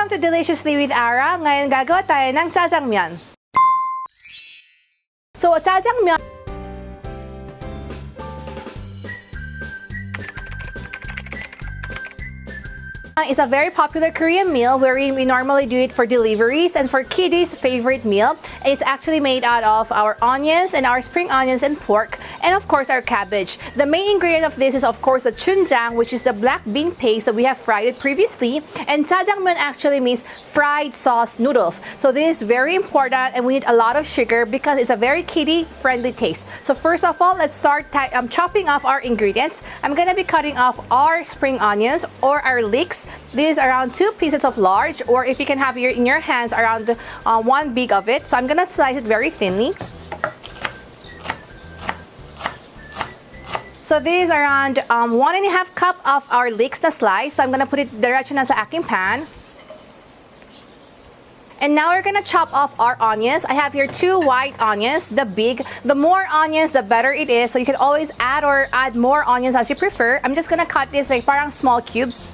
Welcome to Deliciously with Ara. Ngayon gagawa tayo ng jajangmyeon. So, jajangmyeon is a very popular Korean meal where we normally do it for deliveries and for kiddies' favorite meal. It's actually made out of our onions and our spring onions and pork, and of course our cabbage. The main ingredient of this is of course the chunjang, which is the black bean paste that we have fried it previously, and jajangmyeon actually means fried sauce noodles. So this is very important, and we need a lot of sugar because it's a very kiddie-friendly taste. So first of all, let's start chopping off our ingredients. I'm gonna be cutting off our spring onions or our leeks. This is around 2 pieces of large, or if you can have in your hands around 1 big of it. So I'm gonna slice it very thinly. So this is around 1.5 cup of our leeks na slice. So I'm gonna put it diretso na sa aking pan. And now we're gonna chop off our onions. I have here 2 white onions, the big. The more onions, the better it is. So you can always add more onions as you prefer. I'm just gonna cut this like parang small cubes.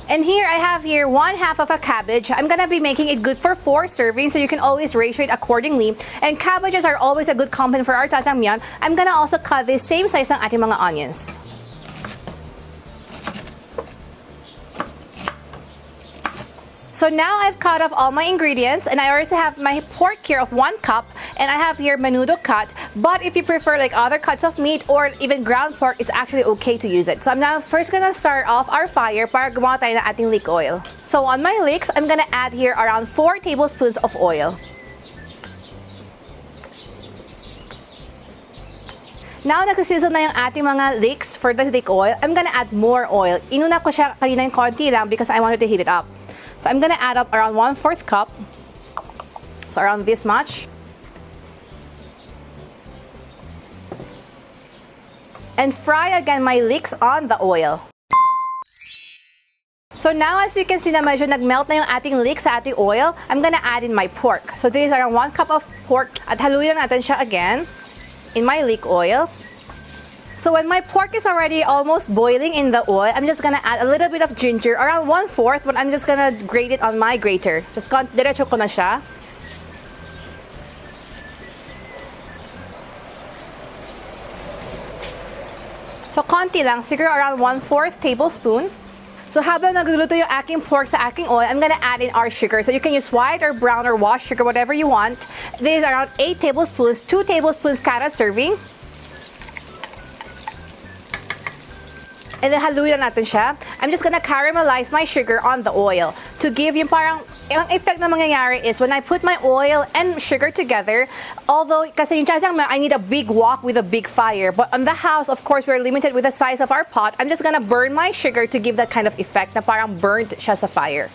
And here I have 1/2 of a cabbage. I'm gonna be making it good for 4 servings, so you can always ratio it accordingly. And cabbages are always a good complement for our jajangmyeon. I'm gonna also cut this same size ng ating mga onions. So now I've cut off all my ingredients, and I already have my pork here of 1 cup, and I have here menudo cut. But if you prefer like other cuts of meat or even ground pork, it's actually okay to use it. So I'm now first gonna start off our fire para gumawa tayo ng ating leek oil. So on my leeks, I'm gonna add here around 4 tablespoons of oil. Now, nagsisizzle na yung ating mga leeks for the leek oil. I'm gonna add more oil. Inuna ko siya kanina yung konti lang because I wanted to heat it up. So I'm gonna add up around 1/4 cup. So around this much. And fry again my leeks on the oil. So now, as you can see na medyo nag-melt na yung ating leeks sa ating oil, I'm gonna add in my pork. So this is around 1 cup of pork, at haluin natin siya again in my leek oil. So when my pork is already almost boiling in the oil, I'm just gonna add a little bit of ginger, around 1/4, but I'm just gonna grate it on my grater. Just diretso ko na siya. So konti lang, siguro around 1/4 tablespoon. So habang nagluluto yung aking pork sa aking oil, I'm gonna add in our sugar. So you can use white or brown or washed sugar, whatever you want. This is around 8 tablespoons, 2 tablespoons kada serving. And then haluin na natin siya. I'm just gonna caramelize my sugar on the oil to give yung parang, yung effect na mangyayari is when I put my oil and sugar together, although kasi yung jajangmyeon, I need a big wok with a big fire. But on the house, of course, we're limited with the size of our pot. I'm just gonna burn my sugar to give that kind of effect na parang burnt siya sa fire.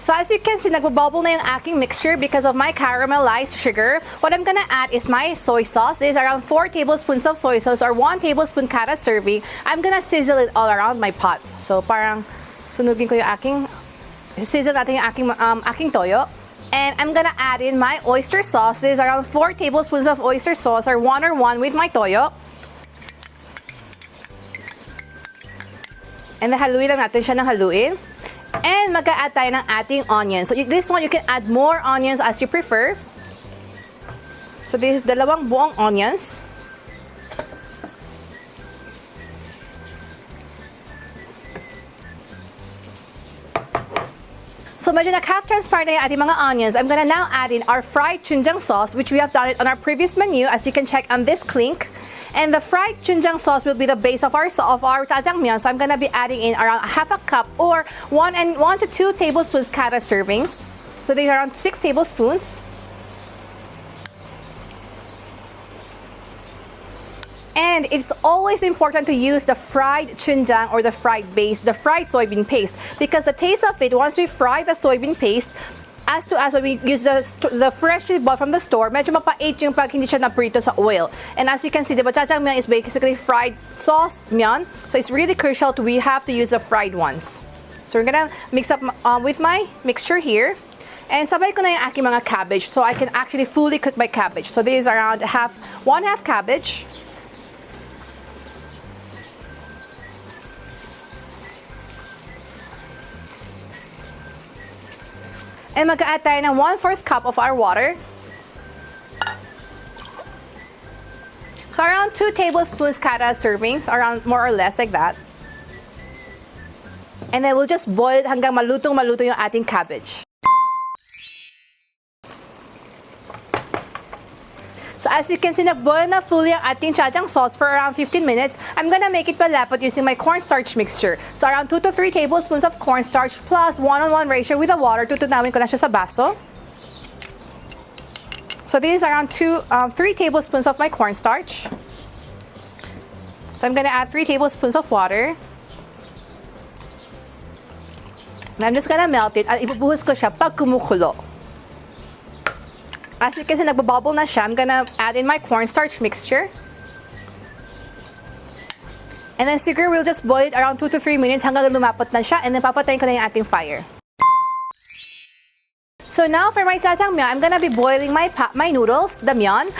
So as you can see, nagbububble na yung aking mixture because of my caramelized sugar. What I'm gonna add is my soy sauce. This is around 4 tablespoons of soy sauce or 1 tablespoon kada serving. I'm gonna sizzle it all around my pot. So parang sunugin ko yung sizzle natin yung aking toyo. And I'm gonna add in my oyster sauce. This is around 4 tablespoons of oyster sauce or 1 with my toyo. And then haluin lang natin siya ng haluin. And mag-a-add tayo ng ating onions. So this one, you can add more onions as you prefer. So this is 2 buong onions. So medyo half transparent na yung ating mga onions. I'm gonna now add in our fried chunjang sauce, which we have done it on our previous menu, as you can check on this link. And the fried chunjang sauce will be the base of our jajangmyeon. So I'm gonna be adding in around 1/2 cup or 1 to 2 tablespoons kada servings. So these are around 6 tablespoons. And it's always important to use the fried chunjang or the fried soybean paste, because the taste of it, once we fry the soybean paste, as when we use the freshly bought from the store, medyo mapait yung pag hindi siya naprito sa oil. And as you can see, diba, jajangmyeon is basically fried sauce myeon. So it's really crucial we have to use the fried ones. So we're gonna mix up with my mixture here. And sabay ko na yung aking mga cabbage so I can actually fully cook my cabbage. So this is around 1/2 cabbage. And mag-add tayo ng 1/4 cup of our water. So around 2 tablespoons kada servings, around more or less like that. And then we'll just boil it hanggang malutong-maluto yung ating cabbage. So as you can see, nag-boil na fully ang ating jajang sauce for around 15 minutes. I'm gonna make it palapot using my cornstarch mixture. So around 2 to 3 tablespoons of cornstarch plus 1:1 ratio with the water. Tutunawin ko na siya sa baso. So this is around 3 tablespoons of my cornstarch. So I'm gonna add 3 tablespoons of water. And I'm just gonna melt it at ibubuhos ko siya pag kumukulo. As you can see, nagbabubble na siya. I'm gonna add in my cornstarch mixture. And then siguro we'll just boil it around 2 to 3 minutes hanggang lumapot na siya. And then papatayin ko na yung ating fire. So now for my jajangmyeon, I'm gonna be boiling my noodles, the myeon.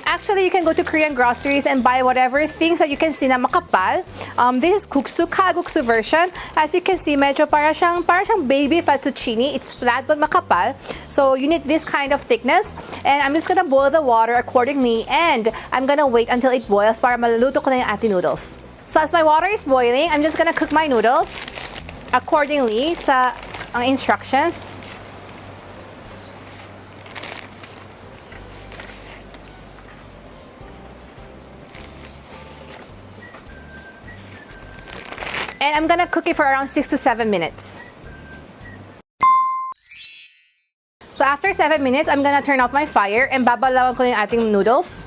Actually, you can go to Korean groceries and buy whatever things that you can see na makapal. This is kalguksoo version. As you can see, medyo para siyang baby fettuccine. It's flat but makapal. So you need this kind of thickness. And I'm just gonna boil the water accordingly. And I'm gonna wait until it boils para maluluto ko na yung ating noodles. So as my water is boiling, I'm just gonna cook my noodles accordingly sa instructions. And I'm gonna cook it for around 6 to 7 minutes. So after 7 minutes, I'm gonna turn off my fire and babalawan ko yung ating noodles.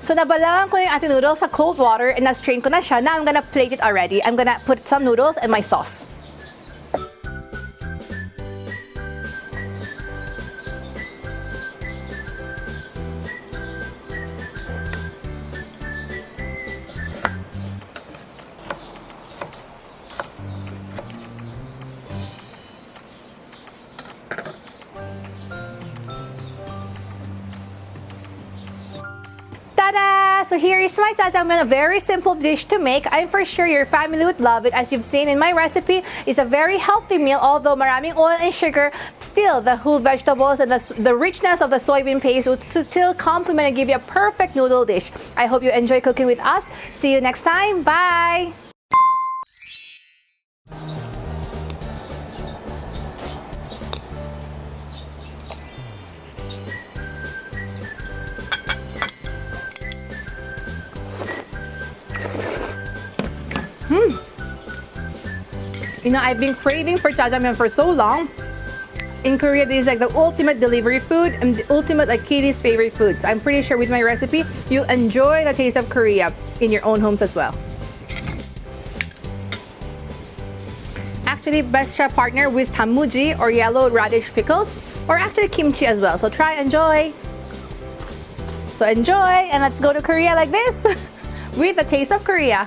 So nabalawan ko yung ating noodles sa cold water and na-strain ko na siya. Now I'm gonna plate it already. I'm gonna put some noodles and my sauce. Ta-da! So here is my jajangmyeon, a very simple dish to make. I'm for sure your family would love it. As you've seen in my recipe, it's a very healthy meal, although maraming oil and sugar. Still, the whole vegetables and the richness of the soybean paste would still complement and give you a perfect noodle dish. I hope you enjoy cooking with us. See you next time. Bye! You know, I've been craving for jajangmyeon for so long. In Korea, this is like the ultimate delivery food and the ultimate like kiddies' favorite foods. I'm pretty sure with my recipe, you'll enjoy the taste of Korea in your own homes as well. Actually, best siya partner with tamuji or yellow radish pickles, or actually kimchi as well. So try, enjoy. So enjoy, and let's go to Korea like this with a taste of Korea.